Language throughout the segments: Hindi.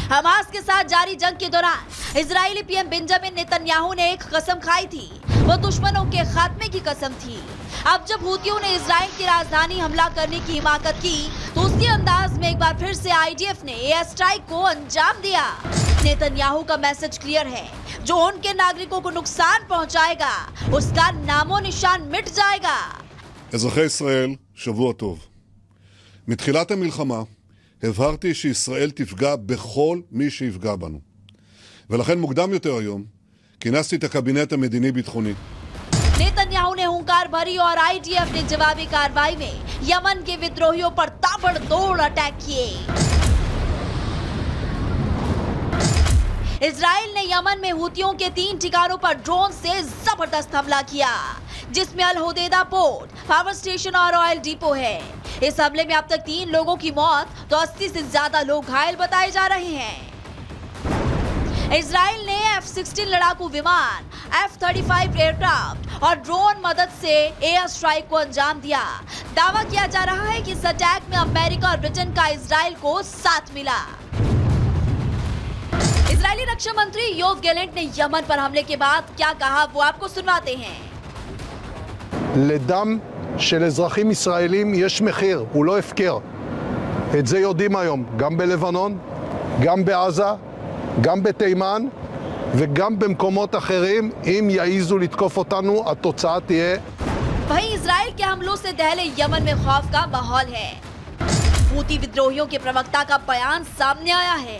हमास के साथ जारी जंग के दौरान इजरायली पीएम बेंजामिन नेतन्याहू ने एक कसम खाई थी, वो दुश्मनों के खात्मे की कसम थी। अब जब हूतियों ने इजराइल की राजधानी हमला करने की हिमाकत की, तो उसी अंदाज में एक बार फिर से आईडीएफ ने एयर स्ट्राइक को अंजाम दिया। नेतन्याहू का मैसेज क्लियर है, जो उनके नागरिकों को नुकसान पहुंचाएगा, उसका नामो निशान मिट जाएगा। אזרחי ישראל, שבוע טוב. מתחילת המלחמה הבהרתי שישראל תפגע בכל מי שיפגע בנו. ולכן מוקדם יותר היום כינסתי את הקבינט המדיני-ביטחוני. नेतन्याहू ने हुंकार भरी और आईडीएफ ने जवाबी कार्रवाई में यमन के विद्रोहियों पर ताबड़तोड़ अटैक किए। इजराइल ने यमन में हूतियों के 3 ठिकानों पर ड्रोन से जबरदस्त हमला किया, जिसमें अल हुदैदा पोर्ट, पावर स्टेशन और ऑयल डिपो है। इस हमले में अब तक 3 लोगों की मौत तो 80 से ज्यादा लोग घायल बताए जा रहे हैं। इजराइल ने F-16 लड़ाकू विमान, F-35 एयरक्राफ्ट और ड्रोन मदद से एयर स्ट्राइक को अंजाम दिया। दावा किया जा रहा है कि इस अटैक में अमेरिका और ब्रिटेन का इजराइल को साथ मिला। इजरायली रक्षा मंत्री योव गैलेंट ने यमन पर हमले के बाद क्या कहा, वो आपको सुनवाते हैं। לדם של אזרחים ישראלים יש מחיר, הוא לא הפקר. את זה יודעים היום, גם בלבנון, גם בעזה, גם בתימן וגם במקומות אחרים. אם יעיזו לתקוף אותנו, התוצאה תהיה... वहीं इजराइल के हमलों से दहले यमन में खौफ का माहौल है। हूती विद्रोहियों के प्रवक्ता का बयान सामने आया है।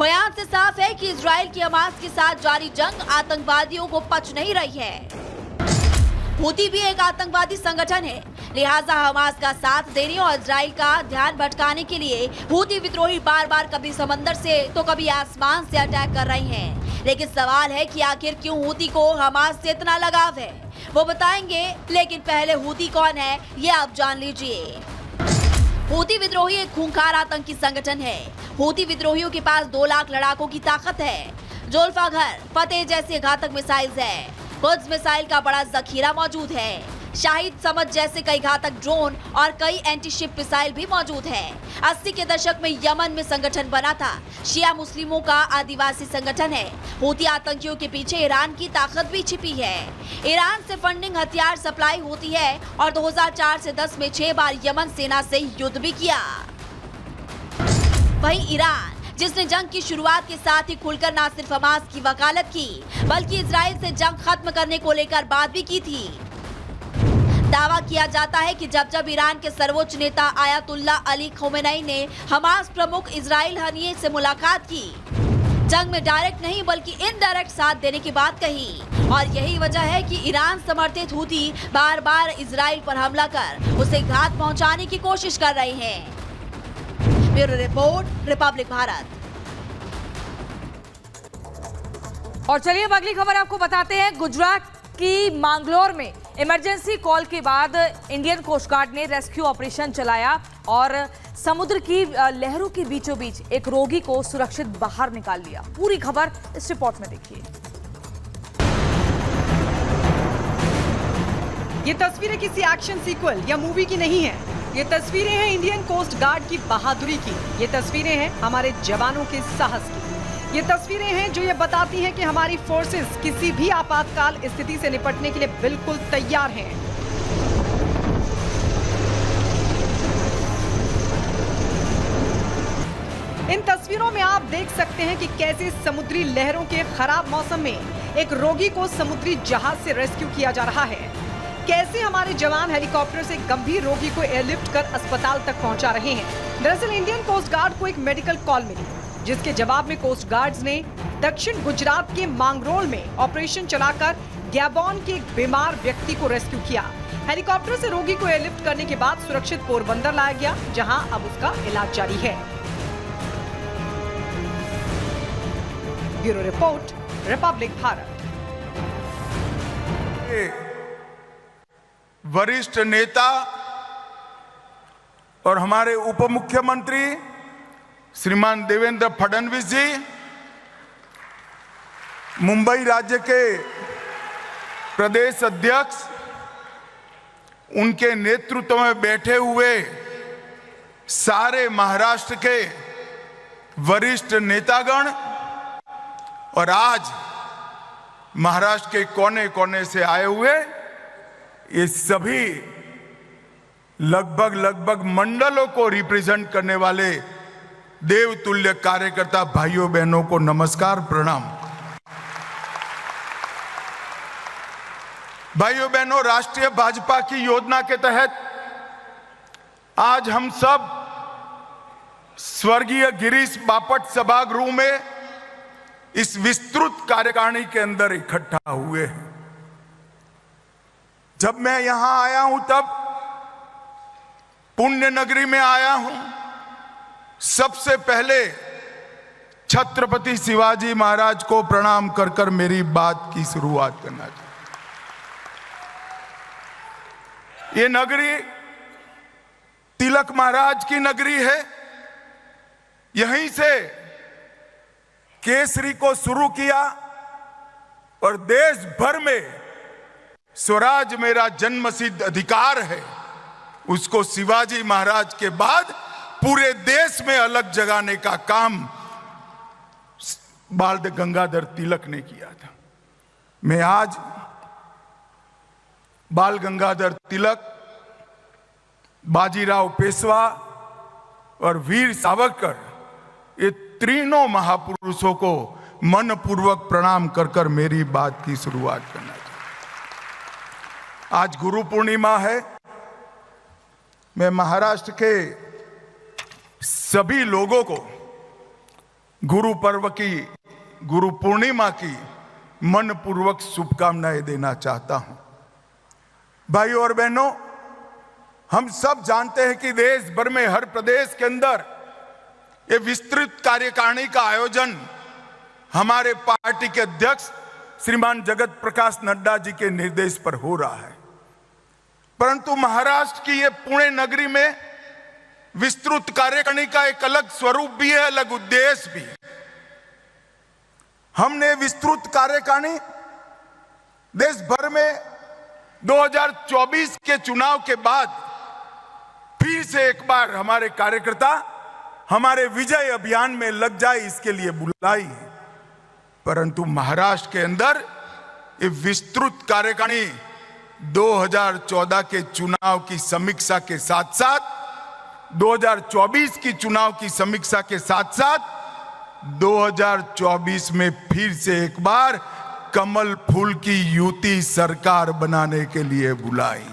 बयान से साफ है कि इजराइल की हमास के साथ जारी जंग आतंकवादियों को पच नहीं रही है। हूती भी एक आतंकवादी संगठन है, लिहाजा हमास का साथ देने और इजराइल का ध्यान भटकाने के लिए हूती विद्रोही बार बार कभी समंदर से तो कभी आसमान से अटैक कर रहे हैं। लेकिन सवाल है कि आखिर क्यों हूती को हमास से इतना लगाव है, वो बताएंगे। लेकिन पहले हूती कौन है, ये आप जान लीजिए। हूती विद्रोही एक खूंखार आतंकी संगठन है। हूती विद्रोहियों के पास 2 लाख लड़ाकों की ताकत है। जोल्फागर, फतेह जैसे घातक मिसाइल है। कुद्स मिसाइल का बड़ा जखीरा मौजूद है। शाहिद समझ जैसे कई घातक ड्रोन और कई एंटी शिप मिसाइल भी मौजूद है। 80 के दशक में यमन में संगठन बना था। शिया मुस्लिमों का आदिवासी संगठन है। हूती आतंकियों के पीछे ईरान की ताकत भी छिपी है। ईरान से फंडिंग, हथियार सप्लाई होती है और 2004 से 10 में 6 बार यमन सेना से युद्ध भी किया। वहीं ईरान, जिसने जंग की शुरुआत के साथ ही खुलकर न सिर्फ हमास की वकालत की, बल्कि इजराइल से जंग खत्म करने को लेकर बात भी की थी। दावा किया जाता है कि जब ईरान के सर्वोच्च नेता आयतुल्ला अली खमेनी ने हमास प्रमुख इस्राइल हनिये से मुलाकात की, जंग में डायरेक्ट नहीं बल्कि इनडायरेक्ट साथ देने की बात कही। और यही वजह है कि ईरान समर्थित हूती बार बार इजराइल पर हमला कर उसे घात पहुंचाने की कोशिश कर रहे हैं। Bureau report, Republic Bharat. और चलिए अब अगली खबर आपको बताते हैं। गुजरात की मैंगलोर में इमरजेंसी कॉल के बाद इंडियन कोस्ट गार्ड ने रेस्क्यू ऑपरेशन चलाया और समुद्र की लहरों के बीचों बीच एक रोगी को सुरक्षित बाहर निकाल लिया। पूरी खबर इस रिपोर्ट में देखिए। ये तस्वीरें किसी एक्शन सीक्वल या मूवी की नहीं है। ये तस्वीरें हैं इंडियन कोस्ट गार्ड की बहादुरी की। ये तस्वीरें हैं हमारे जवानों के साहस की। ये तस्वीरें हैं जो ये बताती हैं कि हमारी फोर्सेस किसी भी आपातकाल स्थिति से निपटने के लिए बिल्कुल तैयार हैं। इन तस्वीरों में आप देख सकते हैं कि कैसे समुद्री लहरों के खराब मौसम में एक रोगी को समुद्री जहाज से रेस्क्यू किया जा रहा है। कैसे हमारे जवान हेलीकॉप्टर से गंभीर रोगी को एयरलिफ्ट कर अस्पताल तक पहुंचा रहे हैं। दरअसल इंडियन कोस्ट गार्ड को एक मेडिकल कॉल मिली, जिसके जवाब में कोस्ट गार्ड्स ने दक्षिण गुजरात के मांगरोल में ऑपरेशन चलाकर गैबोन के एक बीमार व्यक्ति को रेस्क्यू किया। हेलीकॉप्टर से रोगी को एयरलिफ्ट करने के बाद सुरक्षित पोरबंदर लाया गया, जहां अब उसका इलाज जारी है। Bureau report, Republic Bharat. वरिष्ठ नेता और हमारे उप मुख्यमंत्री श्रीमान देवेंद्र फडणवीस जी, मुंबई राज्य के प्रदेश अध्यक्ष, उनके नेतृत्व में बैठे हुए सारे महाराष्ट्र के वरिष्ठ नेतागण और आज महाराष्ट्र के कोने कोने से आए हुए ये सभी लगभग मंडलों को रिप्रेजेंट करने वाले देवतुल्य कार्यकर्ता भाइयों बहनों को नमस्कार, प्रणाम। भाइयों बहनों, राष्ट्रीय भाजपा की योजना के तहत आज हम सब स्वर्गीय गिरीश बापट सभागृह में इस विस्तृत कार्यकारिणी के अंदर इकट्ठा हुए हैं। जब मैं यहां आया हूं तब पुण्य नगरी में आया हूं। सबसे पहले छत्रपति शिवाजी महाराज को प्रणाम कर कर मेरी बात की शुरुआत करना चाहिए। ये नगरी तिलक महाराज की नगरी है। यहीं से केसरी को शुरू किया और देश भर में स्वराज मेरा जन्मसिद्ध अधिकार है, उसको शिवाजी महाराज के बाद पूरे देश में अलग जगाने का काम बाल गंगाधर तिलक ने किया था। मैं आज बाल गंगाधर तिलक, बाजीराव पेशवा और वीर सावरकर, ये तीनों महापुरुषों को मनपूर्वक प्रणाम कर कर मेरी बात की शुरुआत करना चाहिए। आज गुरु पूर्णिमा है। मैं महाराष्ट्र के सभी लोगों को गुरु पर्व की, गुरु पूर्णिमा की मनपूर्वक शुभकामनाएं देना चाहता हूं। भाइयों और बहनों, हम सब जानते हैं कि देश भर में हर प्रदेश के अंदर ये विस्तृत कार्यकारिणी का आयोजन हमारे पार्टी के अध्यक्ष श्रीमान जगत प्रकाश नड्डा जी के निर्देश पर हो रहा है। परंतु महाराष्ट्र की ये पुणे नगरी में विस्तृत कार्यकारिणी का एक अलग स्वरूप भी है, अलग उद्देश्य भी है। हमने विस्तृत कार्यकारिणी देश भर में 2024 के चुनाव के बाद फिर से एक बार हमारे कार्यकर्ता हमारे विजय अभियान में लग जाए, इसके लिए बुलाई है। परंतु महाराष्ट्र के अंदर ये विस्तृत कार्यकारिणी 2014 के चुनाव की समीक्षा के साथ साथ 2024 की चुनाव की समीक्षा के साथ साथ 2024 में फिर से एक बार कमल फूल की युति सरकार बनाने के लिए बुलाई।